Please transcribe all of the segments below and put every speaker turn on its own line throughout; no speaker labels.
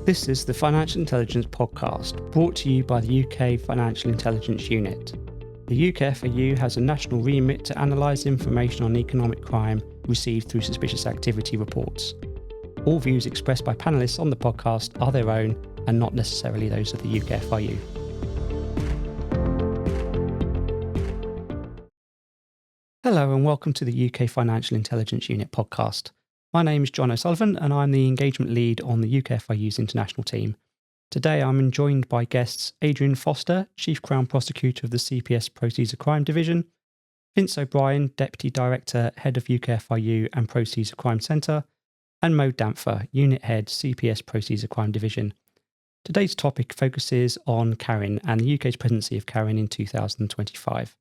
This is the Financial Intelligence Podcast, brought to you by the UK Financial Intelligence Unit. The UKFIU has a national remit to analyse information on economic crime received through suspicious activity reports. All views expressed by panellists on the podcast are their own and not necessarily those of the UKFIU. Hello and welcome to the UK Financial Intelligence Unit podcast. My name is John O'Sullivan and I'm the engagement lead on the UKFIU's international team. Today I'm joined by guests ARIN Foster, Chief Crown Prosecutor of the CPS Proceeds of Crime Division, Vince O'Brien, Deputy Director, Head of UKFIU and Proceeds of Crime Centre, and Mo Dampfer, Unit Head, CPS Proceeds of Crime Division. Today's topic focuses on CARIN and the UK's presidency of CARIN in 2025.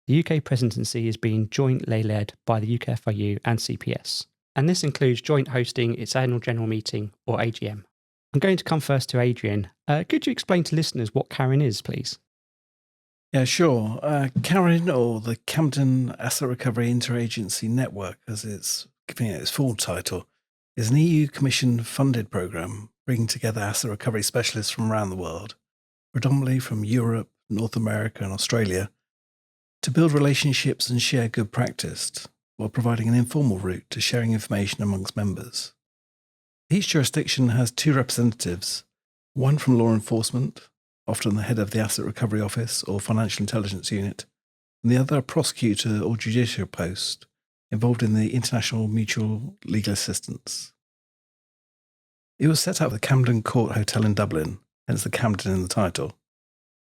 The UK presidency is being jointly led by the UKFIU and CPS, and this includes joint hosting its annual general meeting, or AGM. I'm going to come first to Adrian. Could you explain to listeners what CARIN is, please?
Yeah, sure. CARIN, or the Camden Asset Recovery Interagency Network, as it's giving it its full title, is an EU Commission-funded programme bringing together asset recovery specialists from around the world, predominantly from Europe, North America and Australia, to build relationships and share good practice, while providing an informal route to sharing information amongst members. Each jurisdiction has two representatives, one from law enforcement, often the head of the Asset Recovery Office or Financial Intelligence Unit, and the other a prosecutor or judicial post involved in the international mutual legal assistance. It was set up at the Camden Court Hotel in Dublin, hence the Camden in the title.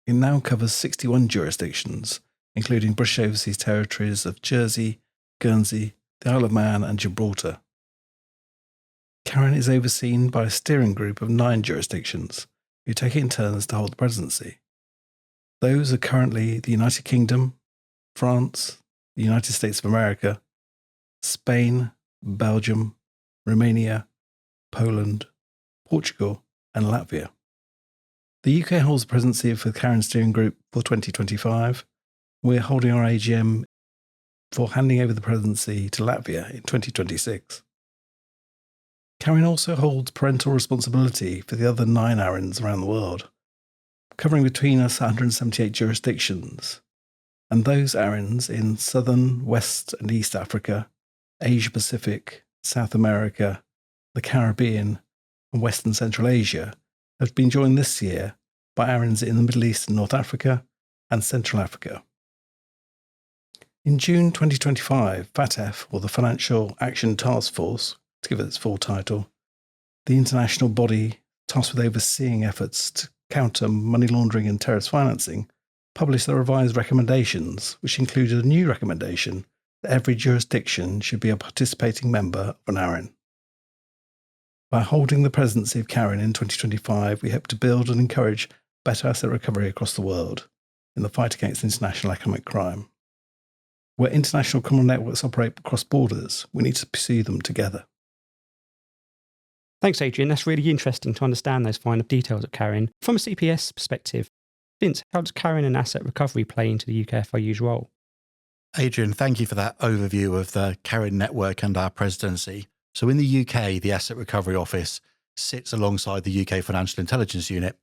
It now covers 61 jurisdictions, including British Overseas Territories of Jersey, Guernsey, the Isle of Man and Gibraltar. CARIN is overseen by a steering group of 9 jurisdictions who take it in turns to hold the presidency. Those are currently the United Kingdom, France, the United States of America, Spain, Belgium, Romania, Poland, Portugal and Latvia. The UK holds the presidency for the CARIN steering group for 2025. We're holding our AGM for handing over the presidency to Latvia in 2026. CARIN also holds parental responsibility for the other 9 ARINs around the world, covering between us 178 jurisdictions, and those ARINs in Southern, West and East Africa, Asia Pacific, South America, the Caribbean and Western Central Asia have been joined this year by ARINs in the Middle East and North Africa and Central Africa. In June 2025, FATF, or the Financial Action Task Force, to give it its full title, the international body tasked with overseeing efforts to counter money laundering and terrorist financing, published their revised recommendations, which included a new recommendation that every jurisdiction should be a participating member of an ARIN. By holding the presidency of CARIN in 2025, we hope to build and encourage better asset recovery across the world in the fight against international economic crime. Where international criminal networks operate across borders, we need to pursue them together.
Thanks, Adrian. That's really interesting to understand those finer details of CARIN. From a CPS perspective, Vince, how does CARIN and asset recovery play into the UKFIU's role?
Adrian, thank you for that overview of the CARIN network and our presidency. So in the UK, the Asset Recovery Office sits alongside the UK Financial Intelligence Unit,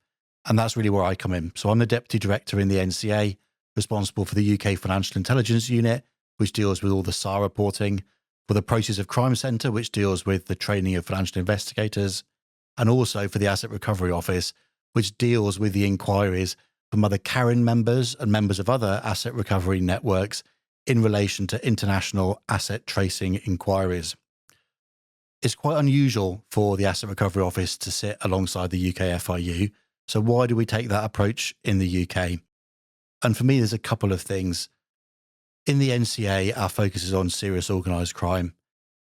and that's really where I come in. So I'm the Deputy Director in the NCA, responsible for the UK Financial Intelligence Unit, which deals with all the SAR reporting, for the Proceeds of Crime Centre, which deals with the training of financial investigators, and also for the Asset Recovery Office, which deals with the inquiries from other CARIN members and members of other asset recovery networks in relation to international asset tracing inquiries. It's quite unusual for the Asset Recovery Office to sit alongside the UKFIU, so why do we take that approach in the UK? And for me, there's a couple of things. In the NCA, our focus is on serious organised crime.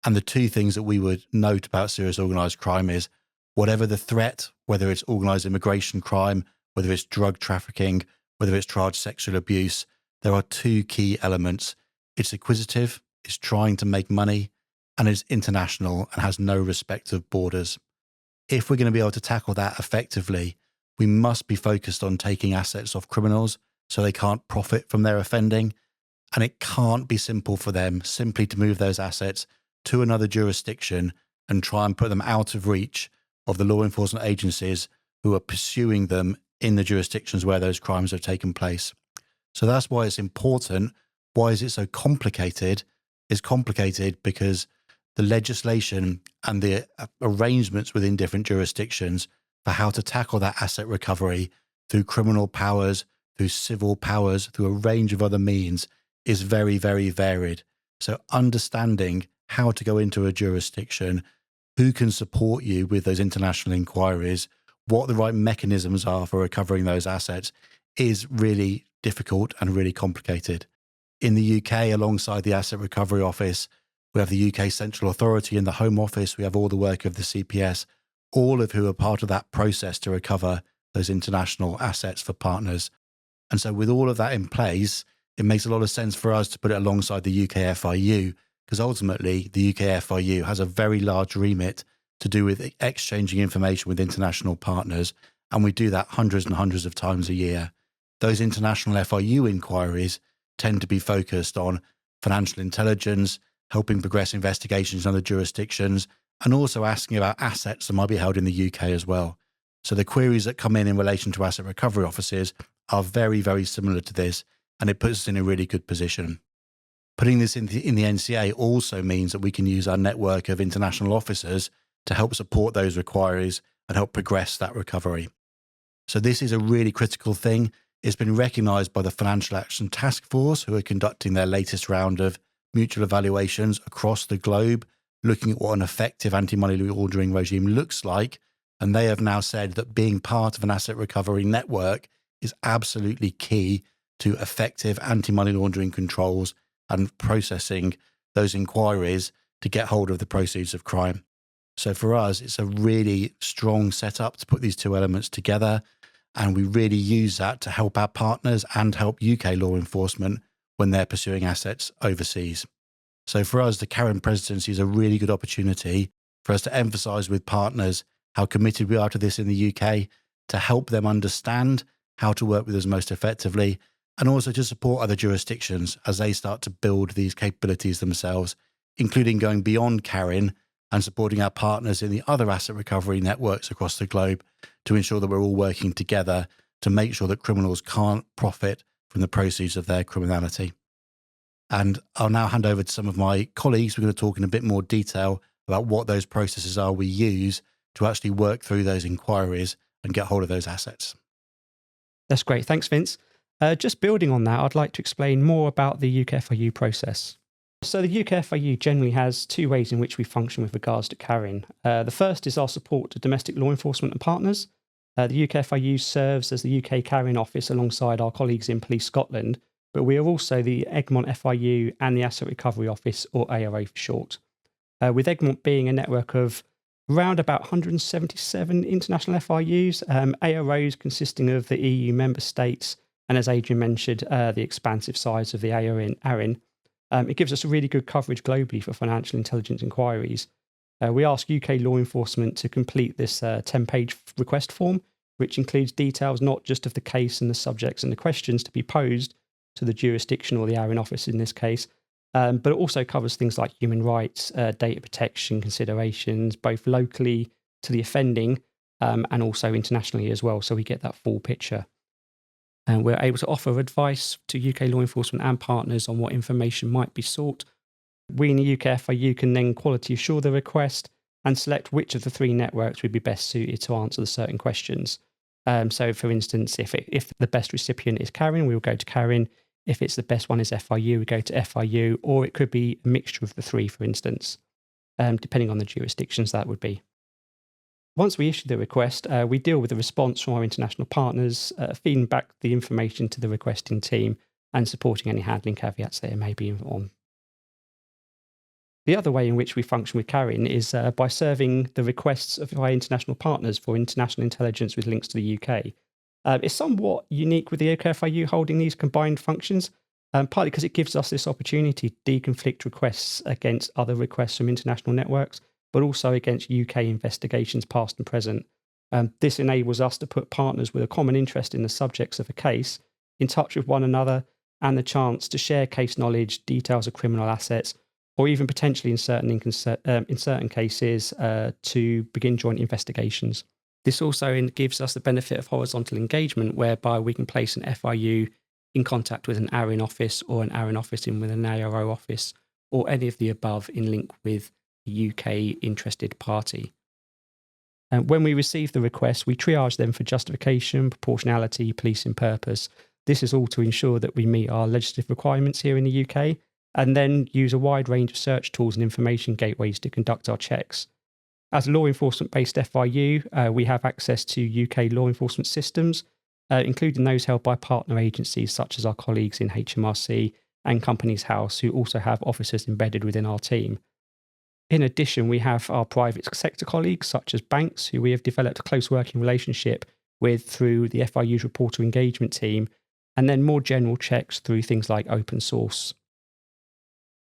And the two things that we would note about serious organised crime is whatever the threat, whether it's organised immigration crime, whether it's drug trafficking, whether it's charged sexual abuse, there are two key elements. It's acquisitive, it's trying to make money, and it's international and has no respect of borders. If we're going to be able to tackle that effectively, we must be focused on taking assets off criminals so they can't profit from their offending. And it can't be simple for them simply to move those assets to another jurisdiction and try and put them out of reach of the law enforcement agencies who are pursuing them in the jurisdictions where those crimes have taken place. So that's why it's important. Why is it so complicated? It's complicated because the legislation and the arrangements within different jurisdictions for how to tackle that asset recovery through criminal powers, through civil powers, through a range of other means is very, very varied. So understanding how to go into a jurisdiction, who can support you with those international inquiries, what the right mechanisms are for recovering those assets is really difficult and really complicated. In the UK, alongside the Asset Recovery Office, we have the UK Central Authority and the Home Office. We have all the work of the CPS, all of who are part of that process to recover those international assets for partners. And so with all of that in place, it makes a lot of sense for us to put it alongside the UKFIU, because ultimately the UKFIU has a very large remit to do with exchanging information with international partners. And we do that hundreds and hundreds of times a year. Those international FIU inquiries tend to be focused on financial intelligence, helping progress investigations in other jurisdictions, and also asking about assets that might be held in the UK as well. So the queries that come in relation to asset recovery offices are very, very similar to this, and it puts us in a really good position. Putting this in the NCA also means that we can use our network of international officers to help support those inquiries and help progress that recovery. So this is a really critical thing. It's been recognised by the Financial Action Task Force, who are conducting their latest round of mutual evaluations across the globe, looking at what an effective anti-money laundering regime looks like. And they have now said that being part of an asset recovery network is absolutely key to effective anti-money laundering controls and processing those inquiries to get hold of the proceeds of crime. So for us, it's a really strong setup to put these two elements together. And we really use that to help our partners and help UK law enforcement when they're pursuing assets overseas. So for us, the CARIN presidency is a really good opportunity for us to emphasise with partners how committed we are to this in the UK, to help them understand how to work with us most effectively, and also to support other jurisdictions as they start to build these capabilities themselves, including going beyond CARIN and supporting our partners in the other asset recovery networks across the globe to ensure that we're all working together to make sure that criminals can't profit from the proceeds of their criminality. And I'll now hand over to some of my colleagues. We're going to talk in a bit more detail about what those processes are we use to actually work through those inquiries and get hold of those assets.
That's great. Thanks, Vince. Just building on that, I'd like to explain more about the UKFIU process. So the UKFIU generally has two ways in which we function with regards to CARIN. The first is our support to domestic law enforcement and partners. The UKFIU serves as the UK CARIN office alongside our colleagues in Police Scotland, but we are also the Egmont FIU and the Asset Recovery Office, or ARA for short. With Egmont being a network of around about 177 international FIUs, AROs consisting of the EU member states, and as Adrian mentioned, the expansive size of the ARIN. It gives us a really good coverage globally for financial intelligence inquiries. We ask UK law enforcement to complete this 10-page request form, which includes details not just of the case and the subjects and the questions to be posed to the jurisdiction or the ARIN office in this case, but it also covers things like human rights, data protection considerations, both locally to the offending and also internationally as well, so we get that full picture. And we're able to offer advice to UK law enforcement and partners on what information might be sought. We in the UKFIU can then quality assure the request and select which of the three networks would be best suited to answer the certain questions. So, for instance, if the best recipient is CARIN, we will go to CARIN. If it's the best one is FIU, we go to FIU, or it could be a mixture of the three, for instance, depending on the jurisdictions that would be. Once we issue the request, we deal with the response from our international partners, feeding back the information to the requesting team and supporting any handling caveats there may be on. The other way in which we function with CARIN is by serving the requests of our international partners for international intelligence with links to the UK. It's somewhat unique with the UKFIU holding these combined functions, partly because it gives us this opportunity to deconflict requests against other requests from international networks, but also against UK investigations past and present. This enables us to put partners with a common interest in the subjects of a case in touch with one another and the chance to share case knowledge, details of criminal assets, or even potentially in certain cases to begin joint investigations. This also gives us the benefit of horizontal engagement, whereby we can place an FIU in contact with an ARIN office or an ARIN office in with an ARO office, or any of the above in link with the UK interested party. And when we receive the request, we triage them for justification, proportionality, policing purpose. This is all to ensure that we meet our legislative requirements here in the UK, and then use a wide range of search tools and information gateways to conduct our checks. As a law enforcement-based FIU, we have access to UK law enforcement systems, including those held by partner agencies such as our colleagues in HMRC and Companies House, who also have officers embedded within our team. In addition, we have our private sector colleagues, such as banks, who we have developed a close working relationship with through the FIU's reporter engagement team, and then more general checks through things like open source.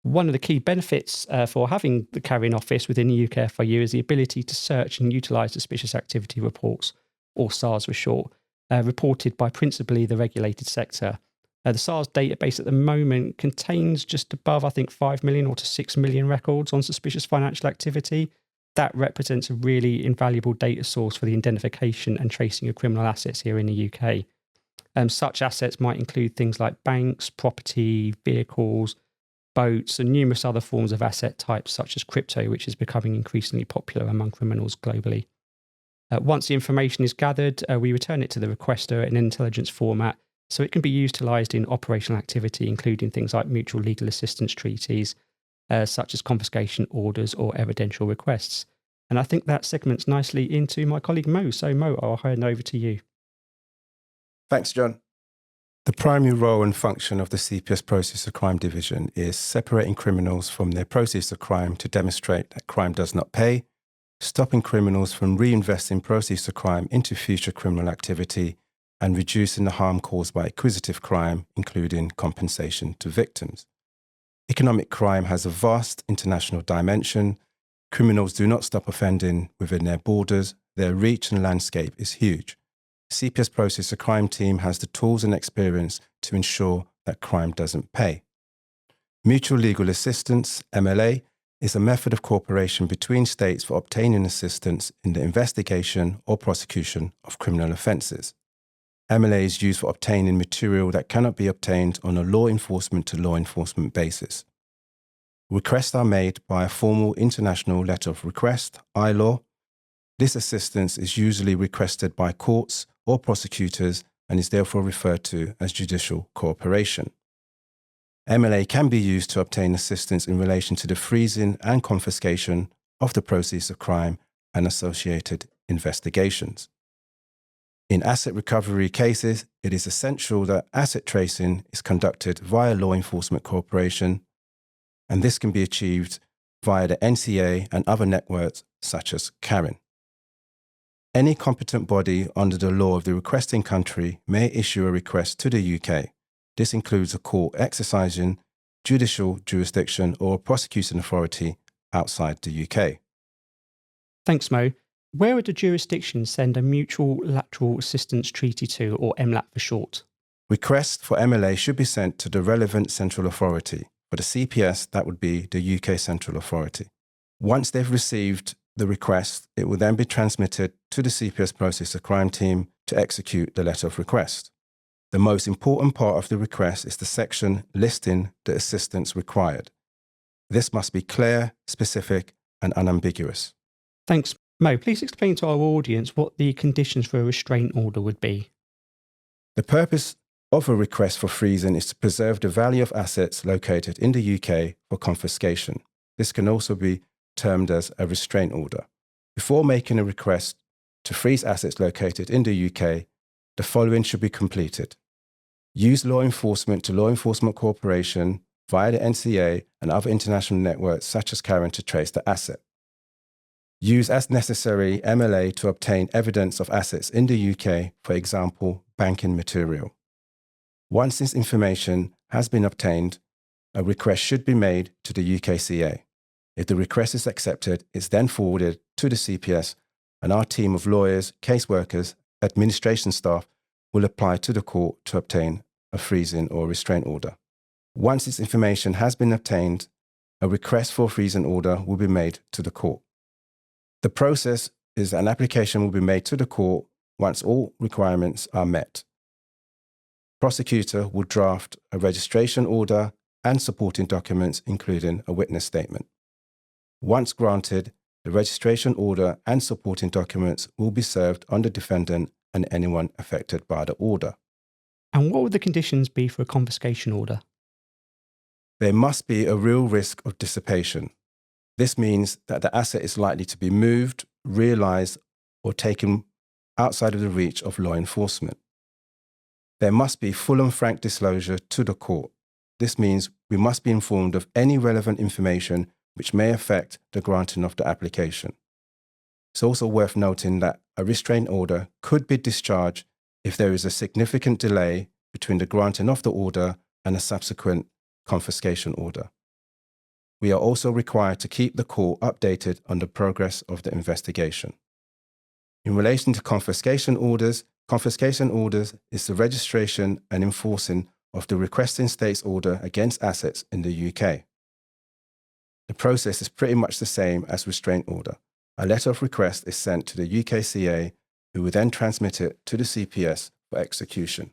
One of the key benefits for having the CARIN office within the UKFIU is the ability to search and utilise suspicious activity reports, or SARS for short, reported by principally the regulated sector. The SARS database at the moment contains just above, I think, 5 million or to 6 million records on suspicious financial activity. That represents a really invaluable data source for the identification and tracing of criminal assets here in the UK. Such assets might include things like banks, property, vehicles, boats, and numerous other forms of asset types such as crypto, which is becoming increasingly popular among criminals globally. Once the information is gathered, we return it to the requester in an intelligence format so it can be utilised in operational activity, including things like mutual legal assistance treaties, such as confiscation orders or evidential requests. And I think that segments nicely into my colleague Mo. So Mo, I'll hand over to you.
Thanks, John. The primary role and function of the CPS Process of Crime Division is separating criminals from their process of crime to demonstrate that crime does not pay, stopping criminals from reinvesting process of crime into future criminal activity, and reducing the harm caused by acquisitive crime, including compensation to victims. Economic crime has a vast international dimension. Criminals do not stop offending within their borders. Their reach and landscape is huge. CPS Process of Crime team has the tools and experience to ensure that crime doesn't pay. Mutual legal assistance, MLA, is a method of cooperation between states for obtaining assistance in the investigation or prosecution of criminal offences. MLA is used for obtaining material that cannot be obtained on a law enforcement to law enforcement basis. Requests are made by a formal international letter of request, ILOR. This assistance is usually requested by courts or prosecutors and is therefore referred to as judicial cooperation. MLA can be used to obtain assistance in relation to the freezing and confiscation of the proceeds of crime and associated investigations. In asset recovery cases, it is essential that asset tracing is conducted via law enforcement cooperation, and this can be achieved via the NCA and other networks such as CARIN. Any competent body under the law of the requesting country may issue a request to the UK. This includes a court exercising judicial jurisdiction or a prosecuting authority outside the UK.
Thanks, Mo. Where would the jurisdiction send a Mutual Lateral Assistance Treaty to, or MLAT for short?
Requests for MLA should be sent to the relevant central authority. For the CPS, that would be the UK Central Authority. Once they've received the request, it will then be transmitted to the CPS Process of Crime team to execute the letter of request. The most important part of the request is the section listing the assistance required. This must be clear, specific, and unambiguous.
Thanks. Mo, please explain to our audience what the conditions for a restraint order would be.
The purpose of a request for freezing is to preserve the value of assets located in the UK for confiscation. This can also be termed as a restraint order. Before making a request to freeze assets located in the UK, the following should be completed. Use law enforcement to law enforcement cooperation via the NCA and other international networks such as CARIN to trace the asset. Use as necessary MLA to obtain evidence of assets in the UK, for example, banking material. Once this information has been obtained, a request should be made to the UKCA. If the request is accepted, it's then forwarded to the CPS, and our team of lawyers, caseworkers, administration staff will apply to the court to obtain a freezing or restraint order. Once this information has been obtained, a request for a freezing order will be made to the court. The process is an application will be made to the court once all requirements are met. Prosecutor will draft a registration order and supporting documents, including a witness statement. Once granted, the registration order and supporting documents will be served on the defendant and anyone affected by the order.
And what would the conditions be for a confiscation order?
There must be a real risk of dissipation. This means that the asset is likely to be moved, realised, or taken outside of the reach of law enforcement. There must be full and frank disclosure to the court. This means we must be informed of any relevant information which may affect the granting of the application. It's also worth noting that a restraint order could be discharged if there is a significant delay between the granting of the order and a subsequent confiscation order. We are also required to keep the court updated on the progress of the investigation. In relation to confiscation orders is the registration and enforcing of the requesting state's order against assets in the UK. The process is pretty much the same as restraint order. A letter of request is sent to the UKCA, who will then transmit it to the CPS for execution.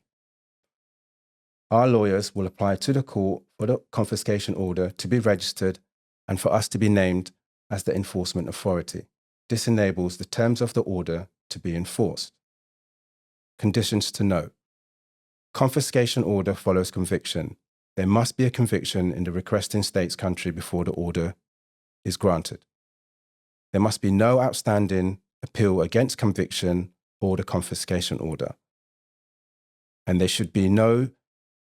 Our lawyers will apply to the court for the confiscation order to be registered and for us to be named as the enforcement authority. This enables the terms of the order to be enforced. Conditions to note. Confiscation order follows conviction. There must be a conviction in the requesting state's country before the order is granted. There must be no outstanding appeal against conviction or the confiscation order. And there should be no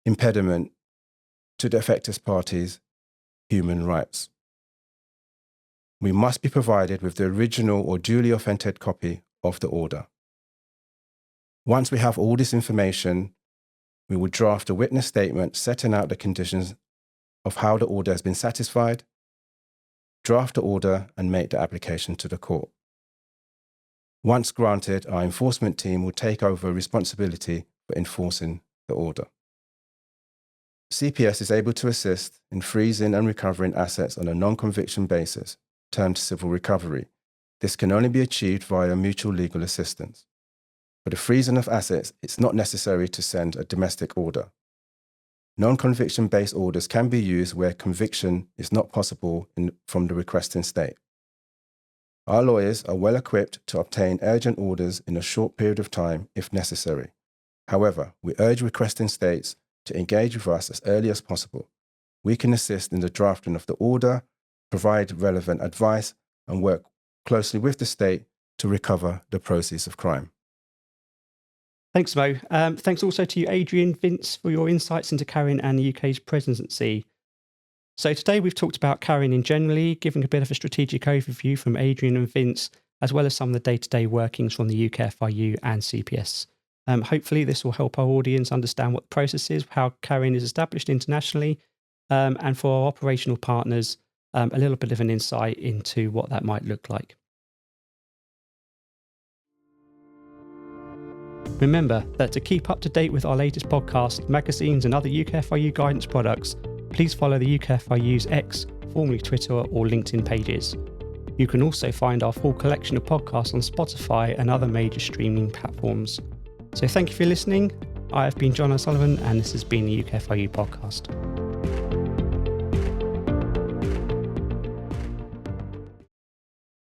impediment to the affected parties' human rights. We must be provided with the original or duly authenticated copy of the order. Once we have all this information, we will draft a witness statement setting out the conditions of how the order has been satisfied, draft the order, and make the application to the court. Once granted, our enforcement team will take over responsibility for enforcing the order. CPS is able to assist in freezing and recovering assets on a non-conviction basis, termed civil recovery. This can only be achieved via mutual legal assistance. For the freezing of assets, it's not necessary to send a domestic order. Non-conviction-based orders can be used where conviction is not possible from the requesting state. Our lawyers are well equipped to obtain urgent orders in a short period of time if necessary. However, we urge requesting states to engage with us as early as possible. We can assist in the drafting of the order, provide relevant advice, and work closely with the state to recover the proceeds of crime.
Thanks, Mo. Thanks also to you, Adrian, Vince, for your insights into CARIN and the UK's presidency. So today we've talked about CARIN in generally, giving a bit of a strategic overview from Adrian and Vince, as well as some of the day-to-day workings from the UKFIU and CPS. Hopefully this will help our audience understand what the process is, how CARIN is established internationally, and for our operational partners, a little bit of an insight into what that might look like. Remember that to keep up to date with our latest podcasts, magazines and other UKFIU guidance products, please follow the UKFIU's X, formerly Twitter or LinkedIn pages. You can also find our full collection of podcasts on Spotify and other major streaming platforms. So thank you for listening. I have been John O'Sullivan and this has been the UKFIU podcast.